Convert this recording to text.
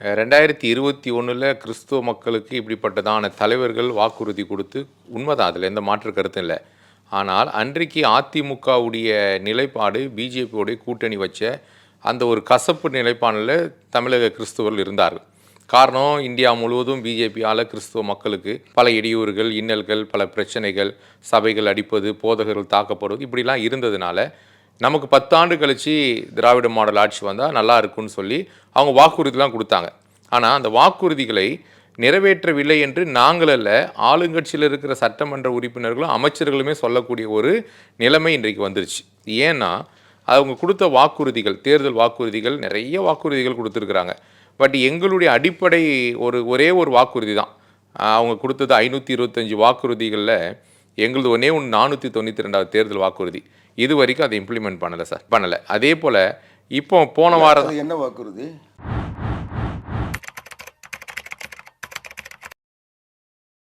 2021 கிறிஸ்துவ மக்களுக்கு இப்படிப்பட்டதான தலைவர்கள் வாக்குறுதி கொடுத்து உண்மைதான், அதில் எந்த மாற்று கருத்தும் இல்லை. ஆனால் அன்றைக்கு அதிமுகவுடைய நிலைப்பாடு, பிஜேபியோடைய கூட்டணி வச்ச அந்த ஒரு கசப்பு நிலைப்பாடில் தமிழக கிறிஸ்துவர்கள் இருந்தார்கள். காரணம், இந்தியா முழுவதும் பிஜேபியால் கிறிஸ்துவ மக்களுக்கு பல இடையூறுகள், இன்னல்கள், பல பிரச்சனைகள், சபைகள் அடிப்பது, போதகர்கள் தாக்கப்படுவது இப்படிலாம் இருந்ததுனால நமக்கு 10 ஆண்டு கழித்து திராவிட மாடல் ஆட்சி வந்தால் நல்லா இருக்குன்னு சொல்லி அவங்க வாக்குறுதிலாம் கொடுத்தாங்க. ஆனால் அந்த வாக்குறுதிகளை நிறைவேற்றவில்லை என்று நாங்கள் அல்ல, ஆளுங்கட்சியில் இருக்கிற சட்டமன்ற உறுப்பினர்களும் அமைச்சர்களுமே சொல்லக்கூடிய ஒரு நிலைமை இன்றைக்கு வந்துருச்சு. ஏன்னா அவங்க கொடுத்த வாக்குறுதிகள், தேர்தல் வாக்குறுதிகள், நிறைய வாக்குறுதிகள் கொடுத்துருக்குறாங்க. பட் எங்களுடைய அடிப்படை ஒரே ஒரு வாக்குறுதி தான். அவங்க கொடுத்தது 525 வாக்குறுதிகளில் எங்களது ஒன்றே 492வது தேர்தல் வாக்குறுதி. இது வரைக்கும் அதை இம்ப்ளிமெண்ட் பண்ணலை சார், பண்ணலை. அதே போல் இப்போ போன வாரம் என்ன வாக்குறுதி?